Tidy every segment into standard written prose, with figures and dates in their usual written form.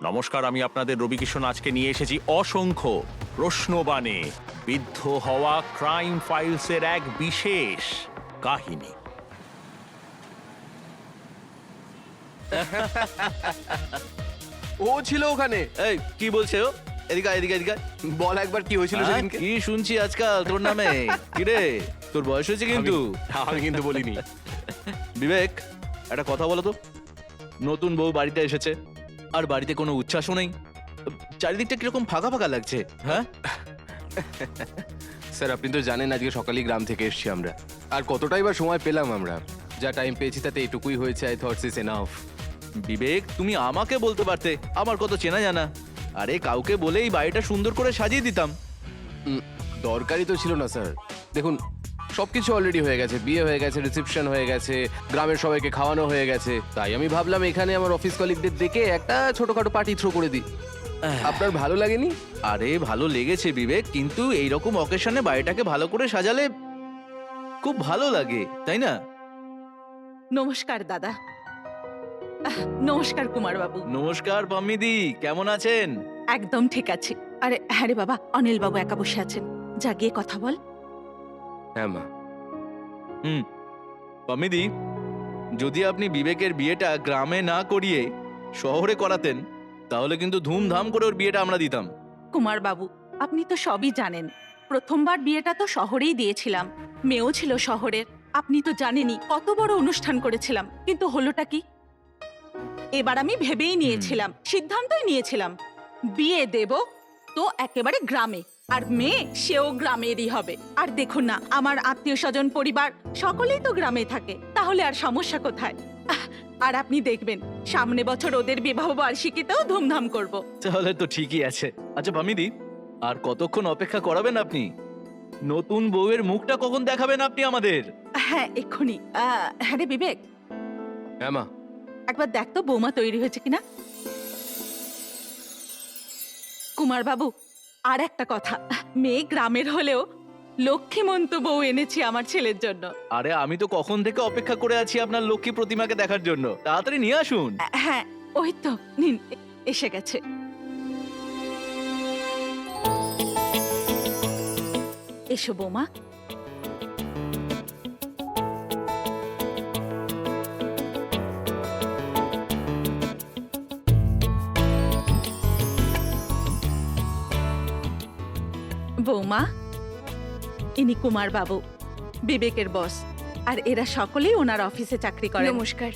নমস্কার, আমি আপনাদের রবিকিষণ আজকে নিয়ে এসেছি অসংখ্য প্রশ্নবাণে বিদ্ধ হওয়া ক্রাইম ফাইলসের এক বিশেষ কাহিনী। ও ছিল ওখানে। এই কি বলছে ও? এদিকে এদিকে এদিকে বল একবার কি হয়েছিল সেদিনকে। কি শুনছি আজকাল তোর নামে? কি রে, তোর বয়স হয়েছে কিন্তু। আমি কিন্তু বলিনি। বিবেক, একটা কথা বলো তো। নতুন বউ বাড়িতে এসেছে আর বাড়িতে কোনো উচ্ছ্বাসও নেই, চারিদিকটা কিরকম ফাঁকা ফাঁকা লাগছে। হ্যাঁ স্যার আপনি তো জানেন আজকে সকালেই গ্রাম থেকে এসেছি আমরা, আর কতটাই বা সময় পেলাম আমরা। যা টাইম পেয়েছি তাতে এটুকুই হয়েছে। I thoughts is enough. Bibek, তুমি আমাকে বলতে পারতে, আমার কত চেনা জানা। আরে কাউকে বলেই বাড়িটা সুন্দর করে সাজিয়ে দিতাম। দরকারই তো ছিল না স্যার। দেখুন সবকিছু অলরেডি হয়ে গেছে, বিয়ে হয়ে গেছে, রিসেপশন হয়ে গেছে, গ্রামের সবাইকে খাওয়ানো হয়ে গেছে। তাই আমি ভাবলাম এখানে আমার অফিস কলিগদের ডেকে একটা ছোটখাটো পার্টি থ্রো করে দিই। আপনার ভালো লাগেনি? আরে ভালো লেগেছে বিবেক, কিন্তু এইরকম অকেশনে বাড়িটাকে ভালো করে সাজালে খুব ভালো লাগে, তাই না? নমস্কার দাদা। নমস্কার কুমার বাবু। নমস্কার পাম্মিদি, কেমন আছেন? একদম ঠিক আছে। আরে হ্যাঁ রে বাবা, অনিল বাবু একা বসে আছেন, যা গিয়ে কথা বল। হ্যাঁ মা। পাম্মিদি, যদি আপনি বিবেকের বিয়েটা গ্রামে না করিয়ে শহরে করাতেন তাহলে কিন্তু ধুমধাম করে ওর বিয়েটা আমরা দিতাম। কুমার বাবু, আপনি তো সবই জানেন, প্রথমবার বিয়েটা তো শহরেই দিয়েছিলাম, মেয়েও ছিল শহরের। আপনি তো জানেনই কত বড় অনুষ্ঠান করেছিলাম, কিন্তু হলোটা কি? এবার আমি ভেবেই নিয়েছিলাম, সিদ্ধান্তই নিয়েছিলাম, বিয়ে দেব তো একেবারে গ্রামে, আর মেয়ে সেও গ্রামেরই হবে। আর দেখুন না, আমার আত্মীয় স্বজন পরিবার সকলেই তো গ্রামে থাকে, তাহলে আর সমস্যা কোথায়? আর আপনি দেখবেন সামনে বছর ওদের বিবাহ বার্ষিকীতেও ধুমধাম করব। তাহলে তো ঠিকই আছে। আচ্ছা পাম্মিদি, আর কতক্ষণ অপেক্ষা করাবেন আপনি? নতুন বউয়ের মুখটা কখন দেখাবেন আপনি আমাদের? হ্যাঁ এক্ষুনি। হ্যাঁ রে বিবেক, হ্যাঁ মা। একবার দেখ তো বৌমা তৈরি হয়েছে কিনা। কুমার বাবু, আর একটা কথা, মেয়ে গ্রামের হলেও লক্ষ্মীমন্ত বউ এনেছি আমার ছেলের জন্য। আরে আমি তো কখন থেকে অপেক্ষা করে আছি আপনার লক্ষ্মী প্রতিমাকে দেখার জন্য। তাড়াতাড়ি নিয়ে আসুন। হ্যাঁ ওই তো নিন, এসে গেছে। এসো বৌমা। বৌমা, ইনি কুমার বাবু, বিবেকের বস, আর এরা সকলেই ওনার অফিসে চাকরি করে। নমস্কার।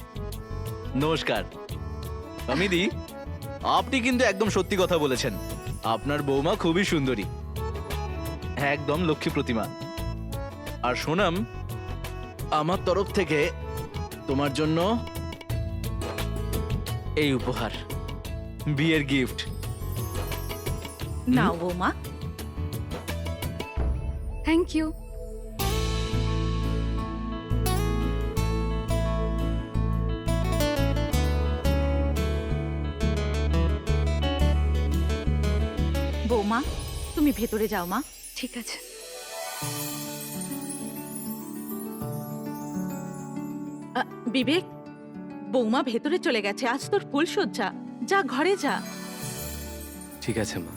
নমস্কার পাম্মিদি, আপনি কিন্তু একদম সত্যি কথা বলেছেন। আপনার বৌমা খুবই সুন্দরী, একদম লক্ষ্মী প্রতিমা। আর সোনাম, আমার তরফ থেকে তোমার জন্য এই উপহার, বিয়ের গিফট। নাও বৌমা। Thank you. বৌমা তুমি ভেতরে যাও মা। ঠিক আছে। বিবেক, বৌমা ভেতরে চলে গেছে, আজ তোর ফুলসজ্জা, যা ঘরে যা। ঠিক আছে মা।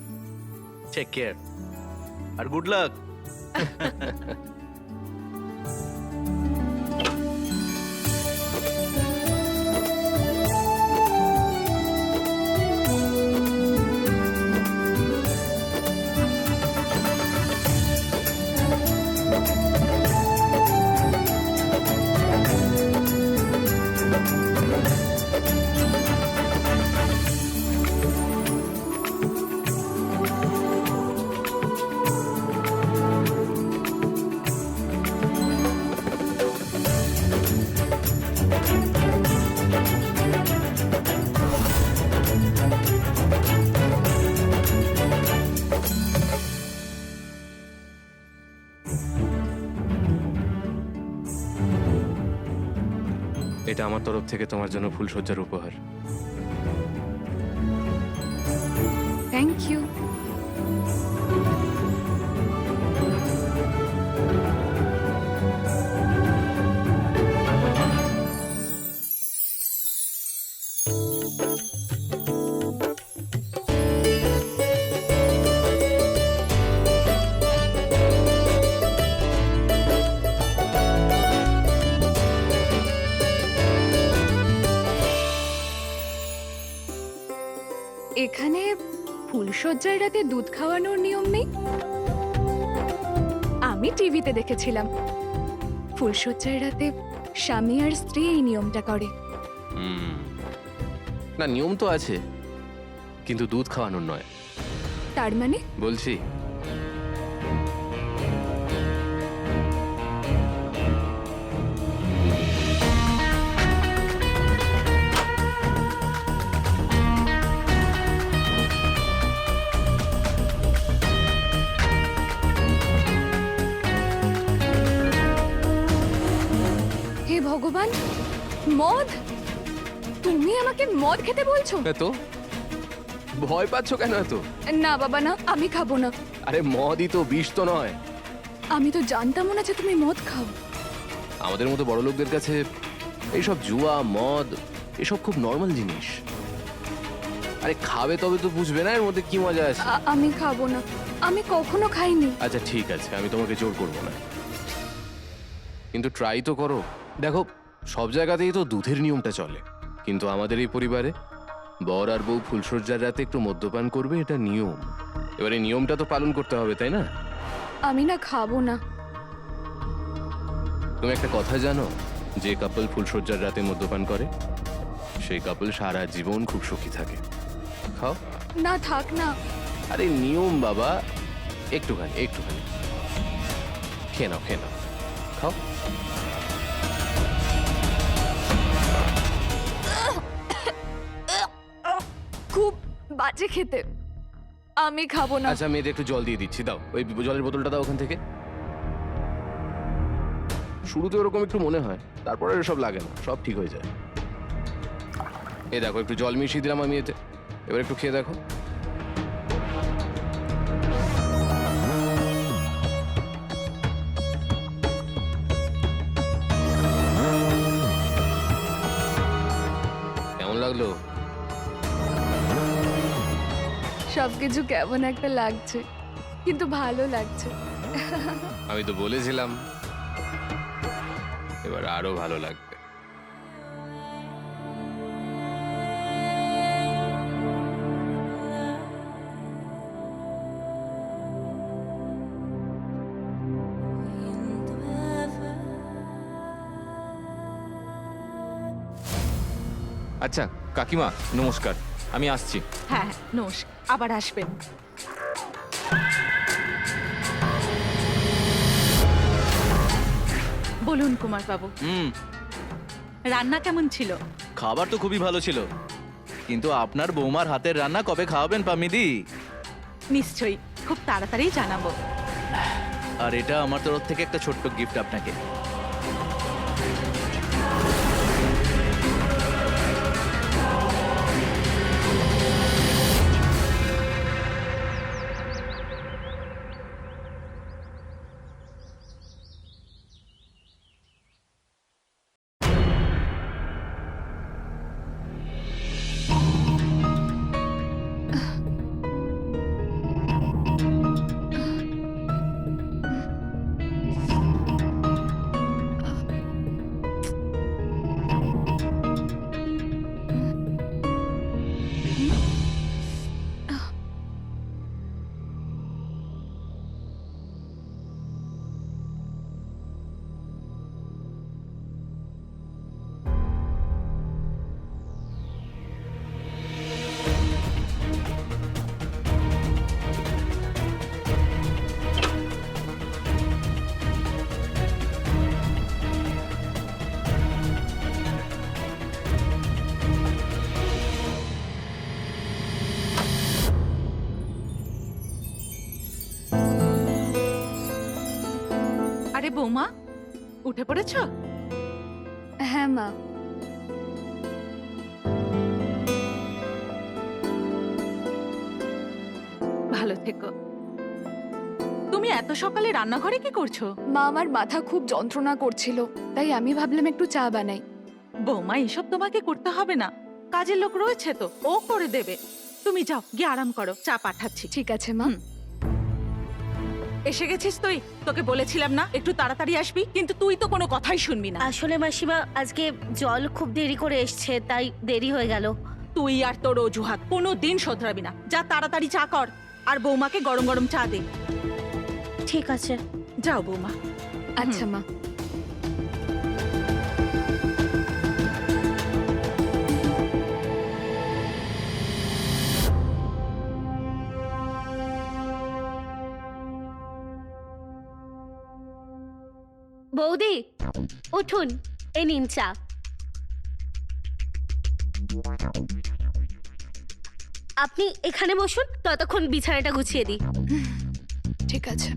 টেক কেয়ার আর গুড লাক। এটা আমার তরফ থেকে তোমার জন্য ফুলসজ্জার উপহার। Thank you. ফুলশয্যার রাতে দুধ খাওয়ানোর নিয়ম নেই? আমি টিভিতে দেখেছিলাম ফুলশয্যার রাতে স্বামী আর স্ত্রী এই নিয়মটা করে। না, নিয়ম তো আছে, কিন্তু দুধ খাওয়ানোর নয়। তার মানে বলছি, হে ভগবান, মদ! তুমি আমাকে মদ খেতে বলছো? এত ভয় পাচ্ছ কেন এত? না বাবা না, আমি খাবো না। আরে মদই তো, বিষ তো নয়। আমি তো জানতামও না যে তুমি মদ খাও। আমাদের মতো বড় লোকদের কাছে এইসব জুয়া, মদ এসব খুব নর্মাল জিনিস। আরে খাবে তবে তো বুঝবে না এর মধ্যে কি মজা আছে। আমি খাবো না, আমি কখনো খাইনি। আচ্ছা ঠিক আছে, আমি তোমাকে জোর করবো না, কিন্তু ট্রাই তো করো। দেখো, সব জায়গাতেই তো দুধের নিয়মটা চলে, কিন্তু আমাদের এই পরিবারে বর আর বউ ফুলশয্যার রাতে একটু মদ্যপান করবে, এটা নিয়ম। এবারে নিয়মটা তো পালন করতে হবে, তাই না? আমি না খাবো না। তুমি একটা কথা জানো, যে কাপল ফুলশয্যার রাতে মদ্যপান করে সেই কাপল সারা জীবন খুব সুখী থাকে। খাও। না থাক না। আরে নিয়ম বাবা, একটুখানি একটুখানি খেয়ে নাও, খেয়ে নাও, খাও। খুব বাজে খেতে, আমি খাবো না। আচ্ছা আমি এতে একটু জল দিয়ে দিচ্ছি, দাও ওই জলের বোতলটা দাও ওখান থেকে। শুরুতে ওরকম একটু মনে হয়, তারপরে সব লাগে না, সব ঠিক হয়ে যায়। এই দেখো একটু জল মিশিয়ে দিলাম আমি এতে, এবার একটু খেয়ে দেখো। কেমন লাগলো? সবকিছু কেমন একটা লাগছে, কিন্তু ভালো লাগছে। আমি তো বলেছিলাম এবার আরো ভালো লাগবে। আচ্ছা কাকিমা নমস্কার, আমি আসছি। হ্যাঁ নমস্কার, আবার আসবেন। বলুন কুমার বাবু, রান্না কেমন ছিল? খাবার তো খুবই ভালো ছিল, কিন্তু আপনার বৌমার হাতের রান্না কবে খাওয়াবেন পামিদি? নিশ্চয়ই, খুব তাড়াতাড়ি জানাবো। আর এটা আমার তরফ থেকে একটা ছোট্ট গিফট আপনাকে। আরে বৌমা, উঠে পড়েছো? হ্যাঁ মা। ভালো থেকো। তুমি এত সকালে রান্নাঘরে কি করছো? মা, আমার মাথা খুব যন্ত্রণা করছিল, তাই আমি ভাবলাম একটু চা বানাই। বৌমা, এসব তোমাকে করতে হবে না, কাজের লোক রয়েছে তো, ও করে দেবে। তুমি যাও, গিয়ে আরাম করো, চা পাঠাচ্ছি। ঠিক আছে মা। এসে গেছিস তুই? তোকে বলেছিলাম না একটু তাড়াতাড়ি আসবি, কিন্তু তুই তো কোনো কথাই শুনবি না। আসলে মাসিমা, আজকে জল খুব দেরি করে এসছে, তাই দেরি হয়ে গেল। তুই আর তোর অজুহাত কোনো দিন শোধরাবি না। যা তাড়াতাড়ি চা কর আর বৌমাকে গরম গরম চা দে। ঠিক আছে। যাও বৌমা। আচ্ছা মা। বৌদি উঠুন, এ নিন চা। আপনি এখানে বসুন, ততক্ষণ বিছানাটা গুছিয়ে দিই। ঠিক আছে।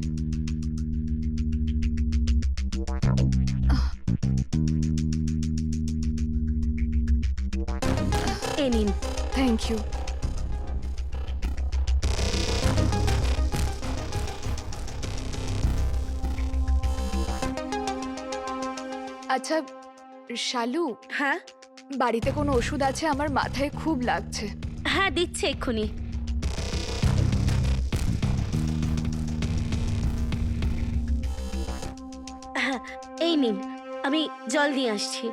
এ নিন। Thank you. আচ্ছা শালু, হ্যাঁ বাড়িতে কোনো ওষুধ আছে? আমার মাথায় খুব লাগছে। হ্যাঁ, দিচ্ছে এক্ষুনি। হ্যাঁ, এই নিন, আমি জল দিয়ে আসছি।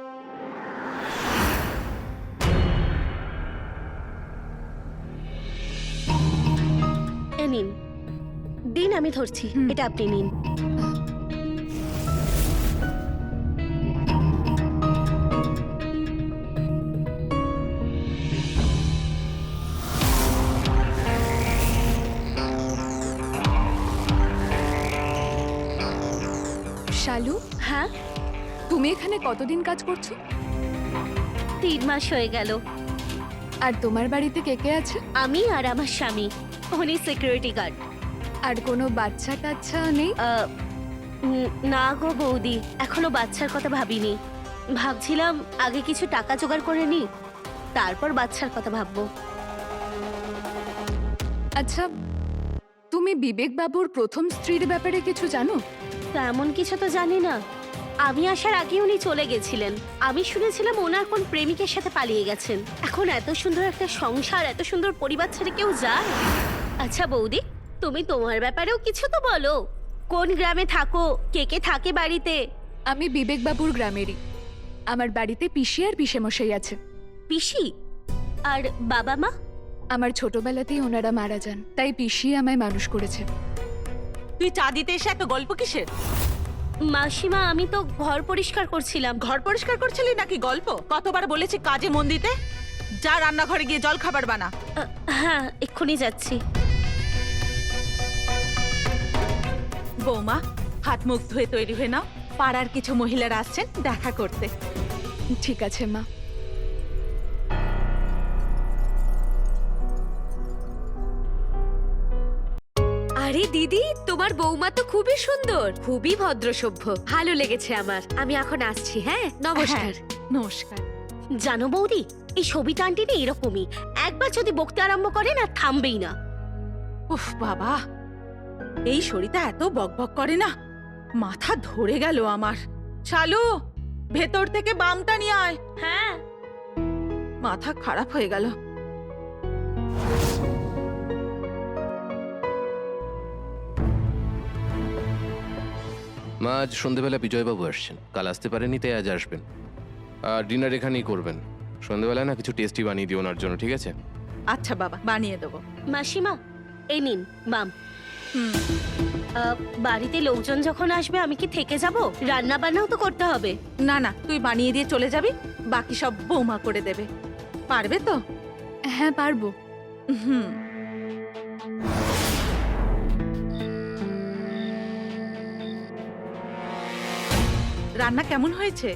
এ নিন, দিন, আমি ধরছি। এটা আপনি নিন। শালু, হ্যাঁ, তুমি এখানে কতদিন কাজ করছো? 3 মাস হয়ে গেল। আর তোমার বাড়িতে কে কে আছে? আমি আর আমার স্বামী, উনি সিকিউরিটি গার্ড। আর কোনো বাচ্চা কাচ্চা নেই? না গো বৌদি, এখনো বাচ্চার কথা ভাবিনি। ভাবছিলাম আগে কিছু টাকা জোগাড় করে নি, তারপর বাচ্চার কথা ভাববো। আচ্ছা, তুমি বিবেক বাবুর প্রথম স্ত্রীর ব্যাপারে কিছু জানো? তেমন কিছু তো জানি না। আমি আসার আগে উনি চলে গেছিলেন। আমি শুনেছিলাম ওনার কোন প্রেমিকের সাথে পালিয়ে গেছেন। এখন এত সুন্দর একটা সংসার, এত সুন্দর পরিবার ছেড়ে কেউ যায়? আচ্ছা বৌদি, তুমি তোমার ব্যাপারেও কিছু তো বলো। কোন গ্রামে থাকো, কে কে থাকে বাড়িতে? আমি বিবেক বাবুর গ্রামেরই। আমার বাড়িতে পিসি আর পিসেমশাই আছে। পিসি আর বাবা মা? আমার ছোটবেলাতেই ওনারা মারা যান, তাই পিসি আমায় মানুষ করেছে। তুই চা দিতে এসে এত গল্প কিসের? মাসিমা, আমি তো ঘর পরিষ্কার করছিলাম। ঘর পরিষ্কার করছিলি নাকি গল্প? কতবার বলেছি কাজে মন দিতে। যা রান্নাঘরে গিয়ে জল খাবার বানা। হ্যাঁ, এক্ষুনি যাচ্ছি। বৌমা, হাত মুখ ধুয়ে তৈরি হয়ে নাও। পাড়ার কিছু মহিলারা আসছেন দেখা করতে। ঠিক আছে মা। আরে দিদি, তোমার বৌমা তো খুবই সুন্দর, খুবই ভদ্রসভ্য, ভালো লেগেছে আমার। আমি এখন আসছি। হ্যাঁ, নমস্কার। নমস্কার। জানো বৌদি, এই সবিতা আন্টি না এরকমই, একবার যদি বকতে আরম্ভ করে না, থামবেই না। উফ বাবা, এই শরীরটা এত বকবক করে না, মাথা ধরে গেল আমার। শালু, ভেতর থেকে বামটা নিয়ে আয়। হ্যাঁ। মাথা খারাপ হয়ে গেল। মা, আজ সন্ধেবেলা বিজয়বাবু আসছেন, কাল আসতে পারেনি তাই আজ আসবেন। আর ডিনার এখানেই করবেন। সন্ধেবেলায় না কিছু টেস্টি বানিয়ে দিও ওনার জন্য, ঠিক আছে? আচ্ছা বাবা, বানিয়ে দেবো। মাসিমা, এই নিন বাম। হুম। বাড়িতে লোকজন যখন আসবে আমি কি থেকে যাব? রান্না বান্নাও তো করতে হবে। না না, তুই বানিয়ে দিয়ে চলে যাবি, বাকি সব বৌমা করে দেবে। পারবে তো? হ্যাঁ, পারবো। হুম। রান্না কেমন হয়েছে?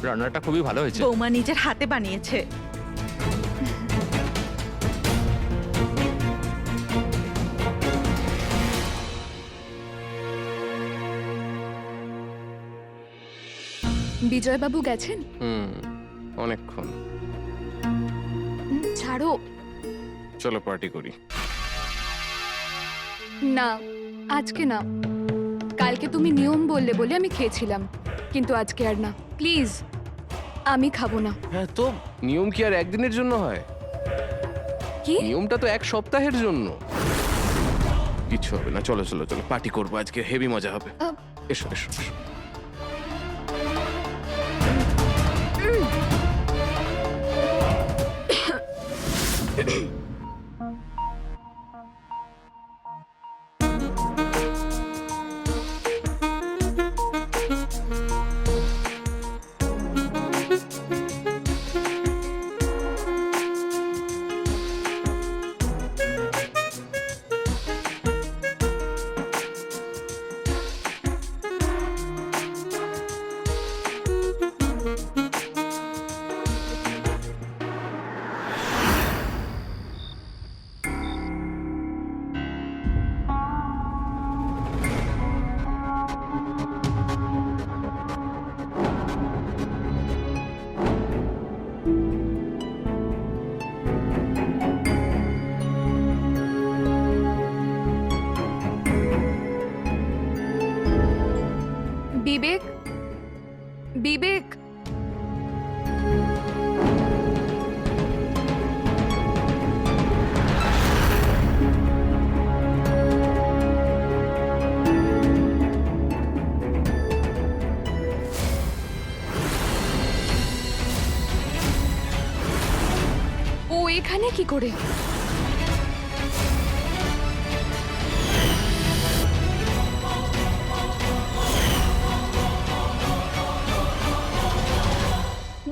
রান্নাটা খুবই ভালো হয়েছে। বৌমা নিজের হাতে বানিয়েছে। বিজয়বাবু গেছেন? অনেকক্ষণ। ছাড়ো চলো পার্টি করি। না, আজকে না। কালকে তুমি নিয়ম বললে বলে আমি খেয়েছিলাম, কিন্তু আজকে আর না। প্লিজ, আমি খাবো না। হ্যাঁ, তো নিয়ম কি আর একদিনের জন্য হয়? কি? নিয়মটা তো 1 সপ্তাহের জন্য। কিছু হবে না, চলো চলো চলো পার্টি করবো আজকে, হেভি মজা হবে। এসো এসো এসো। এখানে কি করে?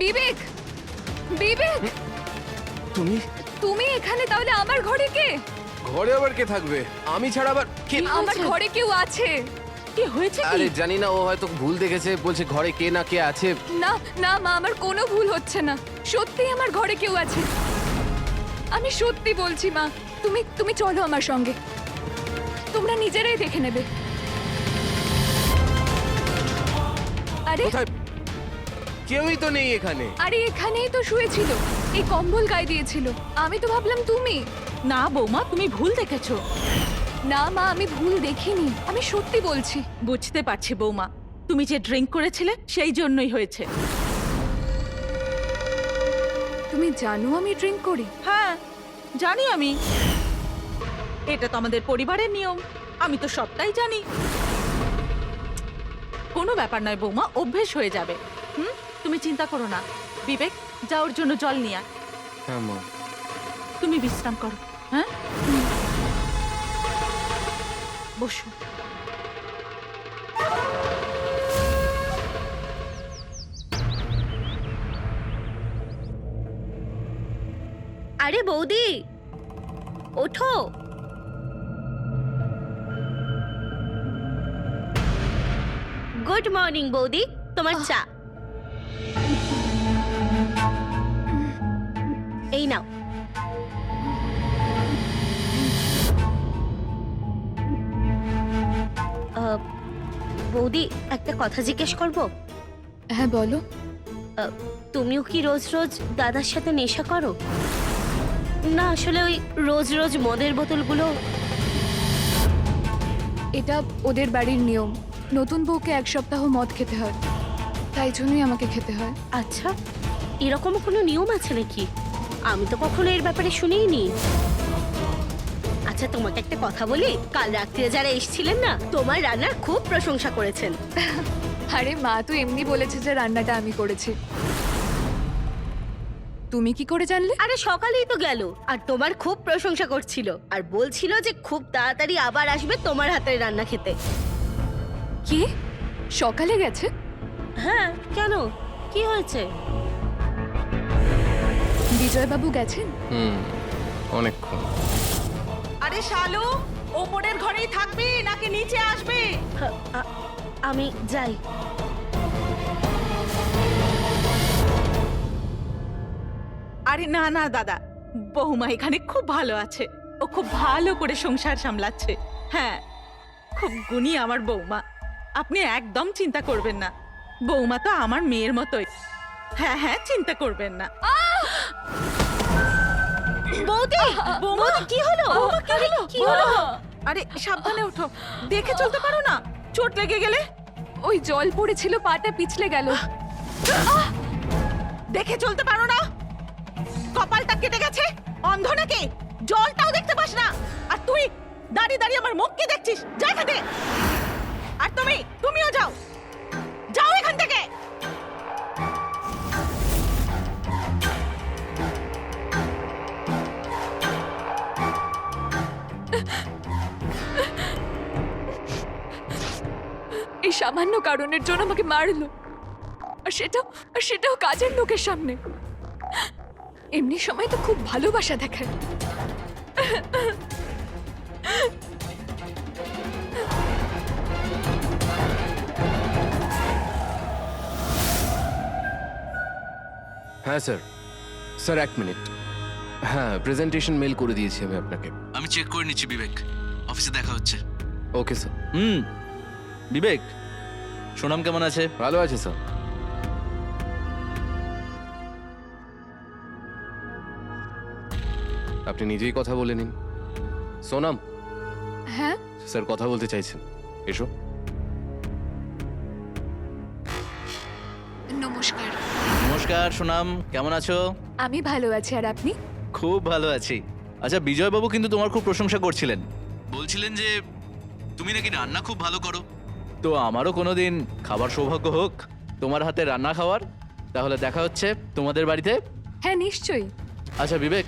বিবেক, বিবেক, তুমি তুমি এখানে, তাহলে আমার ঘরে কে? ঘরে আবার কে থাকবে? আমি ছাড়া আবার কে? আমার ঘরে কেউ আছে। কি হয়েছে কি? আরে জানি না, ও হয়তো ভুল দেখেছে, বলছে ঘরে কে না কে আছে। না না মা, আমার কোনো ভুল হচ্ছে না, সত্যি আমার ঘরে কেউ আছে, আমি সত্যি বলছি মা। তুমি তুমি চলো আমার সঙ্গে, তোমরা নিজেরাই দেখে নেবে। আরে কোথায়? কেউই তো নেই এখানে। আরে এখানেই তো শুয়েছিল, এই কম্বল গায়ে দিয়েছিল, আমি তো ভাবলাম তুমি। না বৌমা, তুমি ভুল দেখেছো। না মা, আমি ভুল দেখিনি, আমি সত্যি বলছি। বুঝতে পারছি বৌমা, তুমি যে ড্রিঙ্ক করেছিলে সেই জন্যই হয়েছে। তুমি জানো আমি ড্রিঙ্ক করি? হ্যাঁ জানি আমি, এটা তো আমাদের পরিবারের নিয়ম, আমি তো সবটাই জানি। কোনো ব্যাপার নয় বৌমা, অভ্যেস হয়ে যাবে। তুমি চিন্তা করো না। বিবেক, যা ওর জন্য জল নিয়ে আয়। হ্যাঁ মা। তুমি বিশ্রাম করো। হ্যাঁ বসো। আরে বৌদি, ওঠো। গুড মর্নিং বৌদি, তোমার চা। এই নাও। বৌদি, একটা কথা জিজ্ঞেস করবো? হ্যাঁ বলো। তুমিও কি রোজ রোজ দাদার সাথে নেশা করো? না আসলে ওই রোজ রোজ মদের বোতলগুলো। এটা ওদের বাড়ির নিয়ম, নতুন বউকে 1 সপ্তাহ মদ খেতে হয়, তাই জন্যই আমাকে খেতে হয়। আচ্ছা, এরকম কোনো নিয়ম আছে নাকি? আমি তো কখনো এর ব্যাপারে শুনিনি। আচ্ছা তোমাকে একটা কথা বলি, কাল রাত্রে যারা এসেছিলেন না, তোমার রান্নার খুব প্রশংসা করেছেন। আরে মা তো এমনি বলেছে যে রান্নাটা আমি করেছি। তুমি কি করে জানলে? আরে সকালেই তো গেল, আর তোমার খুব প্রশংসা করছিল, আর বলছিল যে খুব তাড়াতাড়ি আবার আসবে তোমার হাতের রান্না খেতে। কি সকালে গেছে? হ্যাঁ, কেন, কি হয়েছে? বিজয়বাবু গেছেন? অনেকক্ষণ। আরে শালু, ওপরের ঘরেই থাকবি নাকি নিচে আসবি? আমি যাই। আরে না না দাদা, বৌমা এখানে খুব ভালো আছে, ও খুব ভালো করে সংসার সামলাচ্ছে। হ্যাঁ, খুব গুণী আমার বৌমা, আপনি একদম চিন্তা করবেন না। বৌমা তো আমার মেয়ের মতোই। হ্যাঁ হ্যাঁ, চিন্তা করবেন না। বৌদি, বৌদি কি হলো? বৌমা, কি হলো? কি হলো? আরে সাবধানে ওঠো, দেখে চলতে পারো না, চোট লেগে গেলে। ওই জল পড়েছিল, পাটা পিছলে গেল। দেখে চলতে পারো না? কপালটা কেটে গেছে, অন্ধ নাকি? জলটাও দেখতে পাস না, আর তুই দাঁড়িয়ে দাঁড়িয়ে আমার মুখ কি দেখছিস? যা এখান থেকে। আর তুমিও যাও, যাও এখান থেকে। এই সামান্য কারণের জন্য আমাকে মারলো, আর সেটাও কাজের লোকের সামনে। এমনি সময় তো খুব ভালোবাসা দেখায়। হ্যাঁ স্যার। Sir 1 minute. হ্যাঁ, প্রেজেন্টেশন মেল করে দিয়েছি আমি আপনাকে। আমি চেক করে নিচ্ছি বিবেক, অফিসে দেখা হচ্ছে। Okay sir. বিবেক, সোনাম কেমন আছে? ভালো আছে স্যার। আপনি নিজেই কথা বলে নিন। সোনাম, হ্যাঁ স্যার কথা বলতে চাইছেন, এসো। নমস্কার। নমস্কার সোনাম, কেমন আছো? আমি ভালো আছি, আর আপনি? খুব ভালো আছি। আচ্ছা, বিজয়বাবু কিন্তু তোমার খুব প্রশংসা করছিলেন, বলছিলেন যে তুমি নাকি রান্না খুব ভালো করো। তো আমারও কোনোদিন খাবার সৌভাগ্য হোক তোমার হাতে রান্না খাওয়ার, তাহলে দেখা হচ্ছে তোমাদের বাড়িতে। হ্যাঁ নিশ্চয়ই। আচ্ছা বিবেক,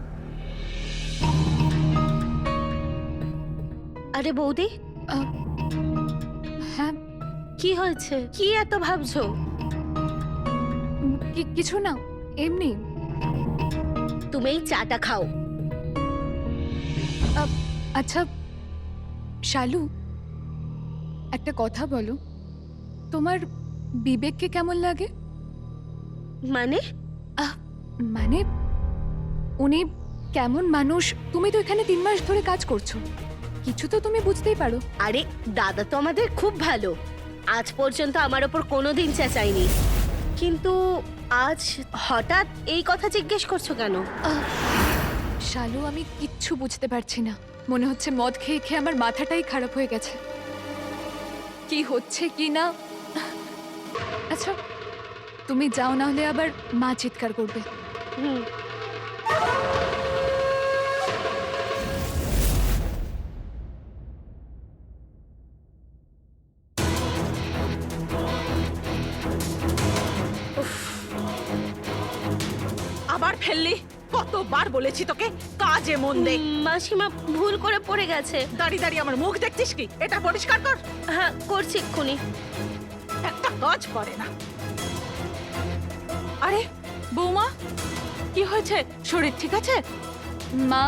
আরে বৌদি, হ্যাঁ, কি হয়েছে? কি এত ভাবছো? কিছু না, এমনি। তুমি এই চাটা খাও। আচ্ছা শালু, একটা কথা বলো, তোমার বিবেককে কেমন লাগে? মানে? মানে উনি কেমন মানুষ? তুমি তো এখানে 3 মাস ধরে কাজ করছো, কিছু তো তুমি বুঝতেই পারো। আরে দাদা তো আমাদের খুব ভালো, আজ পর্যন্ত আমার ওপর কোনোদিন চেঁচায়নি, কিন্তু আজ হঠাৎ এই কথা জিজ্ঞেস করছো কেন? শালু, আমি কিচ্ছু বুঝতে পারছি না, মনে হচ্ছে মদ খেয়ে খেয়ে আমার মাথাটাই খারাপ হয়ে গেছে, কি হচ্ছে কি না। আচ্ছা তুমি যাও, না হলে আবার মা চিৎকার করবে। হুম। আবার ফেললি? কতবার বলেছি তোকে কাজে মন দে। মাসিমা ভুল করে পড়ে গেছে। দাঁড়িয়ে দাঁড়িয়ে আমার মুখ দেখছিস কি? এটা পরিষ্কার কর। হ্যাঁ করছি এক্ষুনি। একটা কাজ করে না। আরে বৌমা, কি হয়েছে? শরীর ঠিক আছে? মা,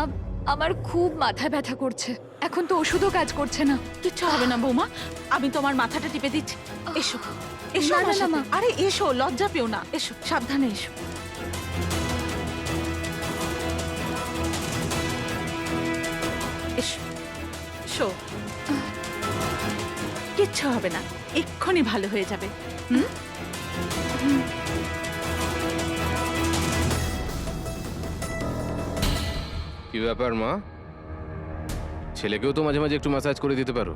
আমার খুব মাথা ব্যথা করছে, এখন তো ওষুধও কাজ করছে না। কিচ্ছু হবে না বৌমা, আমি তোমার মাথাটা টিপে দিচ্ছি। এসো এসো না, আমার না, সাথে। মা। আরে এসো, লজ্জা পেও না, এসো, সাবধানে এসো। এসো এসো। কিচ্ছু হবে না, এক্ষুনি ভালো হয়ে যাবে। হুম? কি ব্যাপার মা? ছেলেকেও তো মাঝে মাঝে একটু ম্যাসাজ করে দিতে পারো।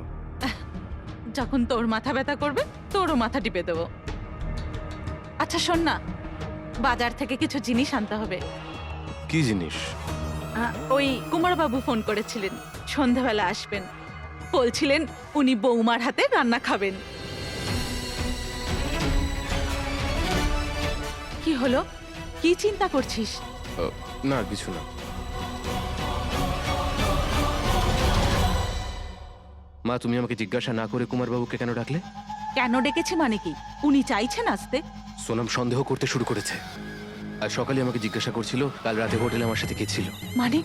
যখন তোর মাথা ব্যথা করবে তোরও মাথা টিপে দেবো। আচ্ছা শোন না, বাজার থেকে কিছু জিনিস আনতে হবে। কি জিনিস? ওই কুমারবাবু ফোন করেছিলেন, সন্ধ্যাবেলা আসবেন, বলছিলেন উনি বৌমার হাতে রান্না খাবেন। কি হলো, কি চিন্তা করছিস? না কিছু না মা, তুমি আমাকে জিজ্ঞাসা না করে কুমারবাবুকে কেন ডাকলে? কেন ডেকেছি মানে কি? উনি চাইছেন আসতে। সোনাম সন্দেহ করতে শুরু করেছে। আজ সকালে আমাকে জিজ্ঞাসা করছিল কাল রাতে হোটেলে আমার সাথে কে ছিল। মানে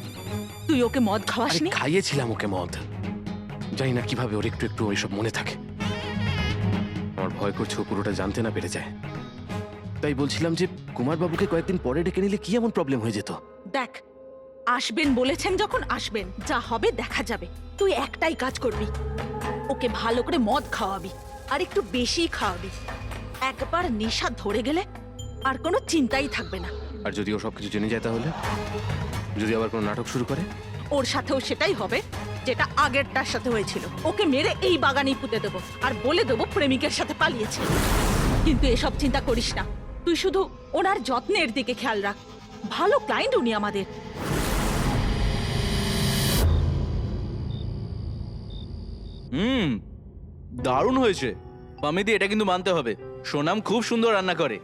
তুই ওকে মদ আরে খাওয়াসনি? খাইয়েছিলাম ওকে মদ, জানি না কিভাবে ওর একটু একটু ওইসব মনে থাকে। আমার ভয় করছে ও পুরোটা জানতে না পেরে যায়। তাই বলছিলাম যে কুমারবাবুকে কয়েকদিন পরে ডেকে নিলে কি এমন প্রবলেম হয়ে যেত? দেখ, আসবেন বলেছেন যখন আসবেন, যা হবে দেখা যাবে। তুই একটাই কাজ করবি, ওকে ভালো করে মদ খাওয়াবি, আর একটু বেশি খাওয়াবি। একবার নেশা ধরে গেলে আর কোনো চিন্তাই থাকবে না। আর যদি ও সবকিছু জেনে যায় তাহলে? যদি আবার কোনো নাটক শুরু করে? ওর সাথেও সেটাই হবে যেটা আগেরটার সাথে হয়েছিল। ওকে মেরে এই বাগানেই পুঁতে দেবো আর বলে দেবো প্রেমিকের সাথে পালিয়েছে। কিন্তু এসব চিন্তা করিস না, তুই শুধু ওনার যত্নের দিকে খেয়াল রাখ। ভালো ক্লায়েন্ট উনি আমাদের। দারুণ হয়েছে মামিদি, এটা কিন্তু মানতে হবে, সোনাম খুব সুন্দর রান্না করে।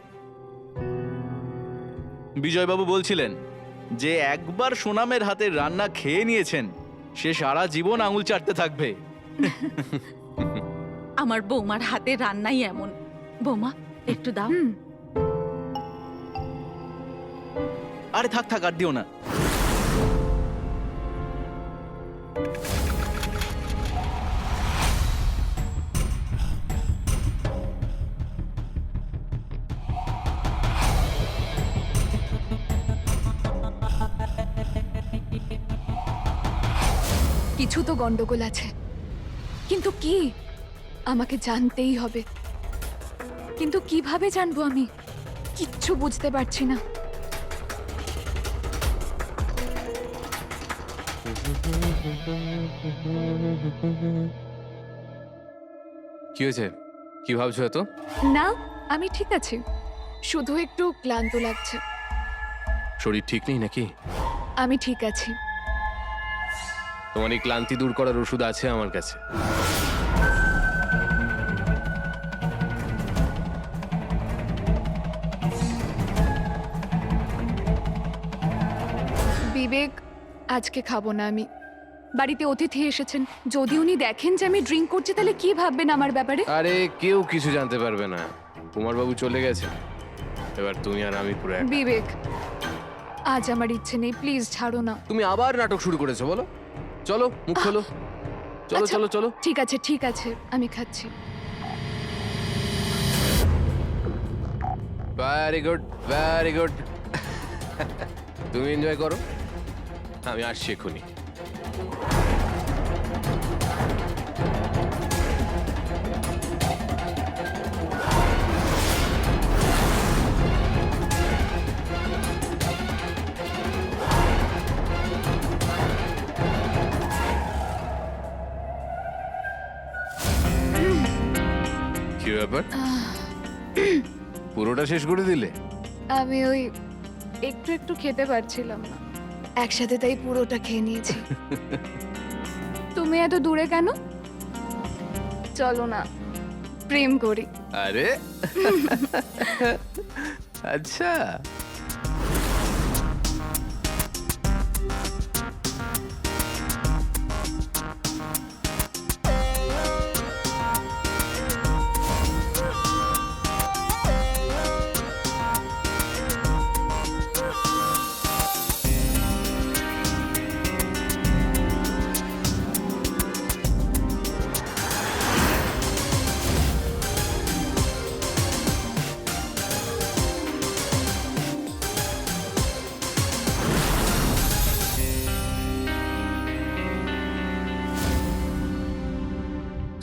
বিজয়বাবু বলছিলেন যে একবার সোনামের হাতের রান্না খেয়ে নিয়েছেন, সে সারা জীবন আঙুল চাটতে থাকবে। আমার বৌমার হাতে রান্নাই এমন। বৌমা একটু দাও। আরে থাক থাক, আর দিও না। কিছু তো গন্ডগোল আছে, কিন্তু কি আমাকে জানতেই হবে। কিন্তু কিভাবে জানবো আমি? কিচ্ছু বুঝতে পারছি না। কি হয়েছে? কি ভাবছো এত? না, আমি ঠিক আছি, শুধু একটু ক্লান্ত লাগছে। শরীর ঠিক নেই নাকি? আমি ঠিক আছি। তোমার এই ক্লান্তি দূর করার ওষুধ আছে আমার কাছে। বিবেক, আজকে খাবো না আমি, বাড়িতে অতিথি এসেছেন, যদি উনি দেখেন যে আমি ড্রিঙ্ক করছি তাহলে কি ভাববেন আমার ব্যাপারে? আরে কেউ কিছু জানতে পারবে না। কুমারবাবু চলে গেছে, এবার তুমি আর আমি পুরো এক। বিবেক, আজ আমার ইচ্ছে নেই, প্লিজ ছাড়ো না। তুমি আবার নাটক শুরু করেছো বলো? চলো মুখ খোলো, চলো আচ্ছা, চলো চলো। ঠিক আছে ঠিক আছে, আমি খাচ্ছি। Very good very good. তুমি এনজয় করো, আমি আসছি এক্ষুনি। কি ব্যাপার, পুরোটা শেষ করে দিলে? আমি ওই একটু একটু খেতে পারছিলাম না, একসাথে তাই পুরোটা খেয়ে নিয়েছি। তুমি এত দূরে কেন? চলো না, প্রেম করি। আরে আচ্ছা,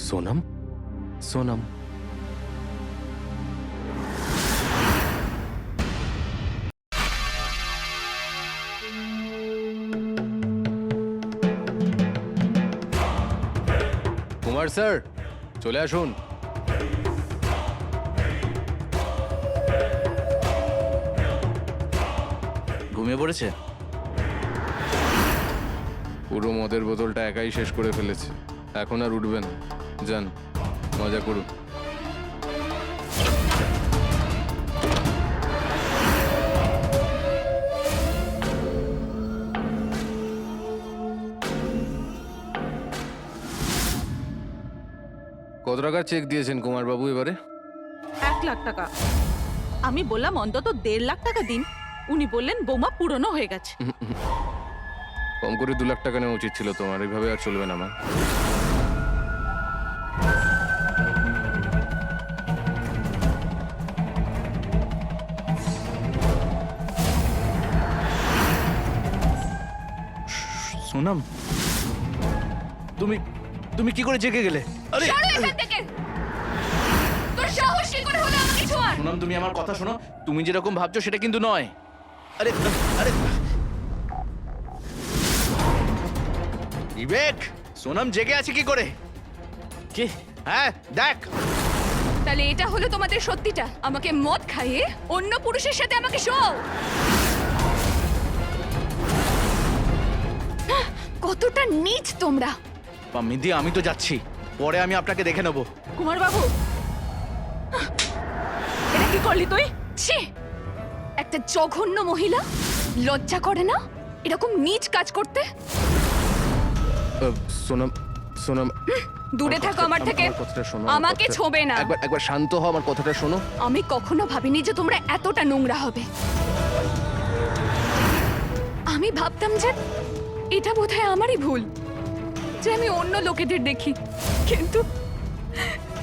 সোনাম সোনাম। কুমার স্যার চলে আসুন। ঘুমিয়ে পড়েছে? পুরো মদের বোতলটা একাই শেষ করে ফেলেছে, এখন আর উঠবে না। যান মজা করুন। কত টাকার চেক দিয়েছেন কুমারবাবু এবারে? 1 লাখ টাকা। আমি বললাম অন্তত 1.5 লাখ টাকা দিন, উনি বললেন বোমা পুরনো হয়ে গেছে। কম করে 2 লাখ টাকা নেওয়া উচিত ছিল তোমার, এইভাবে আর চলবে না মা। সোনাম, তুমি তুমি কি করে জেগে গেলে? আরে ছাড়ো এখান থেকে! তোর সাহস কি করে হলো আমাকে ছোঁয়ার? সোনাম, তুমি আমার কথা শোনো, তুমি যেরকম ভাবছো সেটা কিন্তু নয়। আরে আরে বিবেক, সোনাম জেগে আছে কি করে? কি? হ্যাঁ দেখ। তাহলে এটা হলো তোমাদের সত্যিটা, আমাকে মদ খাইয়ে অন্য পুরুষের সাথে আমাকে শোও। কতটা নীচ তোমরা! মিদি, আমি তো যাচ্ছি, পরে আমি আপনাকে দেখে নেবো। কুমার বাবু, এটা কি করলি তুই? ছি, একটা জঘন্য মহিলা, লজ্জা করে না এরকম নীচ কাজ করতে? সোনাম সোনাম দূরে থাকো আমার থেকে, কথাটা শোনো। আমাকে ছোবে না। একবার একবার শান্ত হও, আমার কথাটা শোনো। আমি কখনো ভাবিনি যে তোমরা এতটা নোংরা হবে। আমি ভাবতাম যে এটা বোধহয় আমারই ভুল, যে আমি অন্য লোকেদের দেখি, কিন্তু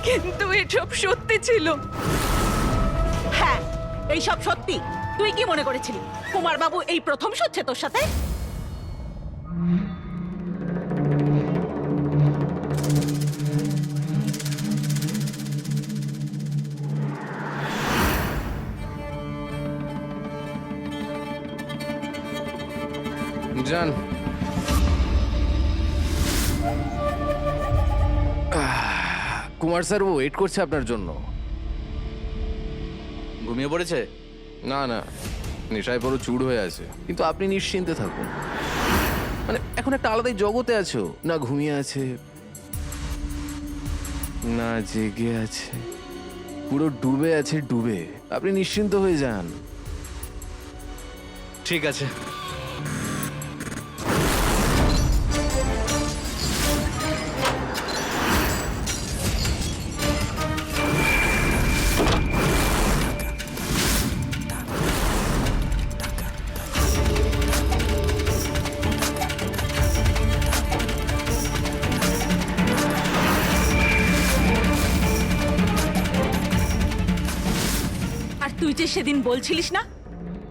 কিন্তু এসব সত্যি ছিল। হ্যাঁ, এই সব সত্যি। তুই কি মনে করেছিলি কুমার বাবু এই প্রথম শুচ্ছে তোর সাথে? যান। কুমার স্যার ও ওয়েট করছে আপনার জন্য। ঘুমিয়ে পড়েছে? না না, নেশায় পুরো চুর হয়ে আছে, কিন্তু আপনি নিশ্চিন্তে থাকুন। মানে এখন একটা আলাদাই জগতে আছো, না ঘুমিয়ে আছে না জেগে আছে, পুরো ডুবে আছে ডুবে। আপনি নিশ্চিন্ত হয়ে যান। ঠিক আছে। যে সেদিন বলছিলিস না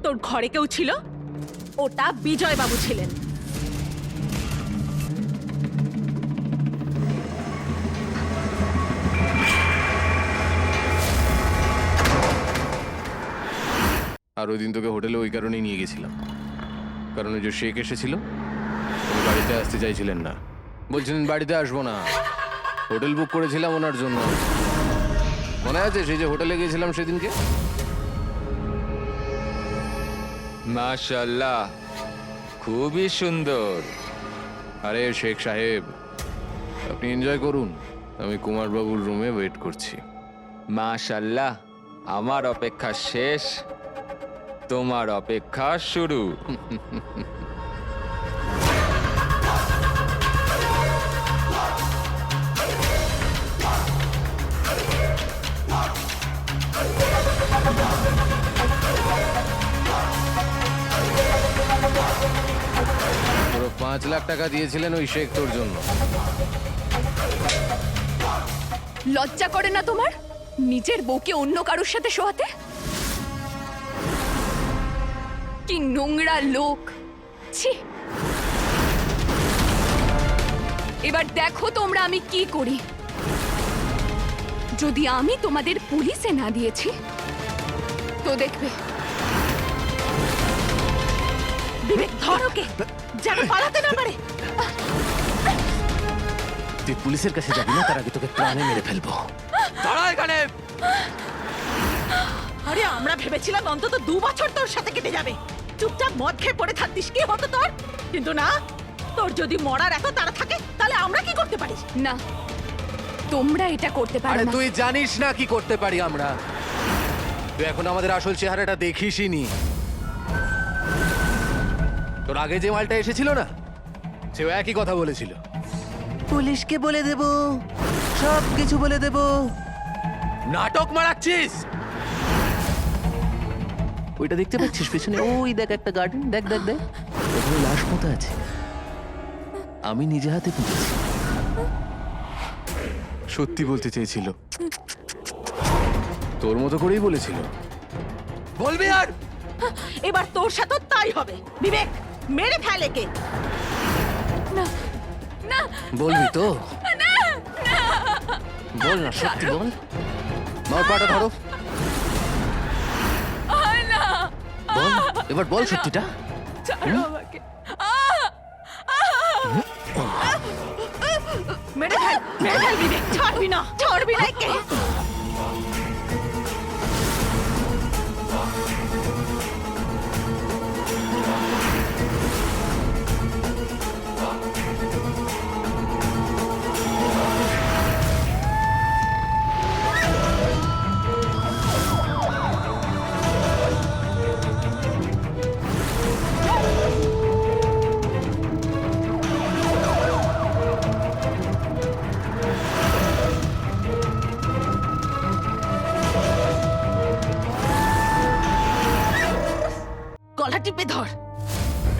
তোর ঘরে কেউ ছিল, ওটা বিজয় বাবু ছিলেন। আর ওই দিন তোকে হোটেলে ওই কারণেই নিয়ে গেছিলাম, কারণ ওই যে শেখ এসেছিল, উনি বাড়িতে আসতে চাইছিলেন না, বলছিলেন বাড়িতে আসবো না। হোটেল বুক করেছিলাম ওনার জন্য, মনে আছে সেই যে হোটেলে গিয়েছিলাম সেদিনকে? মাশাআল্লাহ, খুবই সুন্দর। আরে শেখ সাহেব, আপনি এনজয় করুন, আমি কুমারবাবুর রুমে ওয়েট করছি। মাশাআল্লাহ, আমার অপেক্ষা শেষ, তোমার অপেক্ষা শুরু। পুরো 5 লাখ টাকা দিয়েছিলেন ওই শেখ তোর জন্য। লজ্জা করে না তোমার নিজের বউকে অন্য কারোর সাথে শোয়াতে? কি নোংরা লোক, ছি! এবার দেখো তোমরা আমি কি করি। যদি আমি তোমাদের পুলিশে না দিয়েছি তো দেখবে। বিবেক ধর ওকে, যেন পালাতে না পারে। তুই পুলিশের কাছে যাবি না, তার আগে তোকে প্রাণে মেরে ফেলবো। দাঁড়া এখানে। আরে আমরা ভেবেছিলাম অন্তত 2 বছর তোর সাথে কেটে যাবে, চুপচাপ মদ খেয়ে পড়ে থাকতিস, কি হতো তোর? কিন্তু না, তোর যদি মরার এত তাড়া থাকে তাহলে আমরা কি করতে পারি? না, তোমরা এটা করতে পারো আরে না। তুই জানিস না কি করতে পারি আমরা। তুই এখন আমাদের আসল চেহারাটা দেখিসই নি। তোর আগে যে মালটা এসেছিল না, সেও একই কথা বলেছিল, পুলিশকে বলে দেব, সব কিছু বলে দেব। নাটক মারাচ্ছিস? ওইটা দেখতে পাচ্ছিস পিছনে? ওই দেখ একটা গার্ডেন, দেখ দেখ দেখ, ওখানে লাশ পোতা আছে, আমি নিজে হাতে পুঁতেছি। সত্যি বলতে চেয়েছিল, তোর মতো করেই বলেছিল। বলবি আর? এবার তোর সাথে তাই হবে। বিবেক মেরে ফেল একে। না, না, বলবি তো? বল না, সত্যি বল। মার পাটা ধরো, বল এবার, বল সত্যিটা। ছাড়ো আমাকে। মেরে ফেল, মেরে ফেল বিবেক, ছাড়বি না, ছাড়বি না একে। গলা টিপে ধর।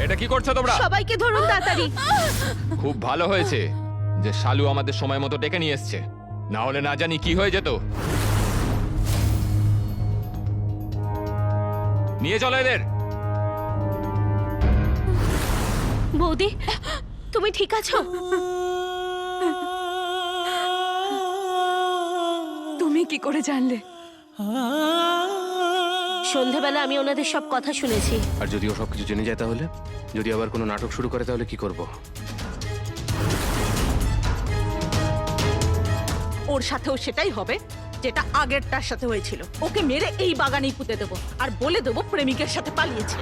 এটা কি করছো তোমরা? সবাইকে ধরুন তাড়াতাড়ি। খুব ভালো হয়েছে যে শালু আমাদের সময় মতো ডেকে নিয়ে এসছে, না হলে না জানি কি হয়ে যেত। নিয়ে চলো এদের। বৌদি, তুমি ঠিক আছো? তুমি কি করে জানলে? সন্ধেবেলা আমি ওনাদের সব কথা শুনেছি। আর যদি ও সবকিছু জেনে যায় তাহলে? যদি আবার কোনো নাটক শুরু করে তাহলে কি করব? ওর সাথেও সেটাই হবে যেটা আগেরটার সাথে হয়েছিল। ওকে মেরে এই বাগানেই পুঁতে দেবো আর বলে দেবো প্রেমিকের সাথে পালিয়েছে।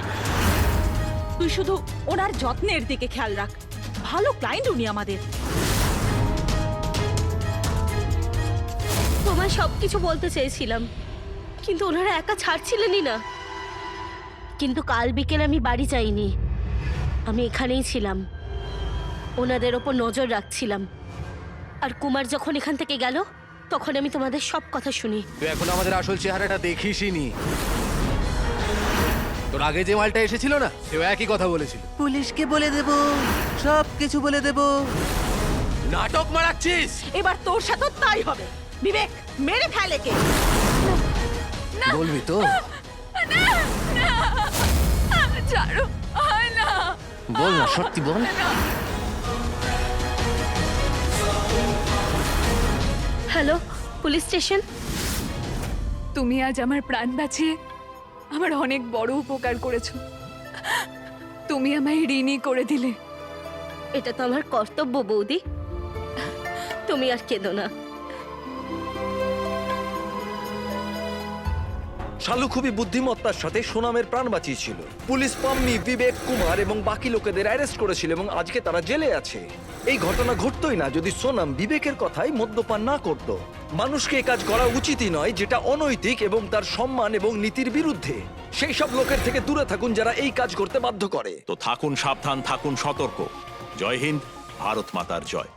তুই শুধু ওনার যত্নের দিকে খেয়াল রাখ, ভালো ক্লায়েন্ট উনি আমাদের। তোমায় সবকিছু বলতে চেয়েছিলাম, কিন্তু ওনারা একা ছাড়ছিলেনই না। কিন্তু কাল বিকেলে আমি বাড়ি যাইনি, আমি এখানেই ছিলাম, ওনাদের ওপর নজর রাখছিলাম। আর কুমার যখন এখান থেকে গেল তখন আমি তোমাদের সব কথা শুনি। তুই এখন আমাদের আসল চেহারাটা দেখিসই নি। তোর আগে যে মালটা এসেছিল না, সেও একই কথা বলেছিল, পুলিশকে বলে দেব, সব কিছু বলে দেব। নাটক মারাচ্ছিস? এবার তোর সাথে তাই হবে। বিবেক মেরে ফেল একে। বলবি তো? ছাড়ো না। বল না, সত্যি বল। Hello, police station. তুমি আজ আমার প্রাণ বাঁচিয়ে আমার অনেক বড় উপকার করেছো। তুমি আমায় ঋণী করে দিলে। এটা তো আমার কর্তব্য বৌদি। তুমি আর কেঁদো না। শালু খুবই বুদ্ধিমত্তার সাথে সোনামের প্রাণ বাঁচিয়েছিল। পুলিশ পাম্মি, বিবেক, কুমার এবং বাকি লোকেদের অ্যারেস্ট করেছিল এবং আজকে তারা জেলে আছে। এই ঘটনা ঘটতোই না যদি সোনাম বিবেকের কথাই মদ্যপান না করত। মানুষকে এই কাজ করা উচিতই নয় যেটা অনৈতিক এবং তার সম্মান এবং নীতির বিরুদ্ধে। সেই সব লোকের থেকে দূরে থাকুন যারা এই কাজ করতে বাধ্য করে। তো থাকুন সাবধান, থাকুন সতর্ক। জয় হিন্দ, ভারত মাতার জয়।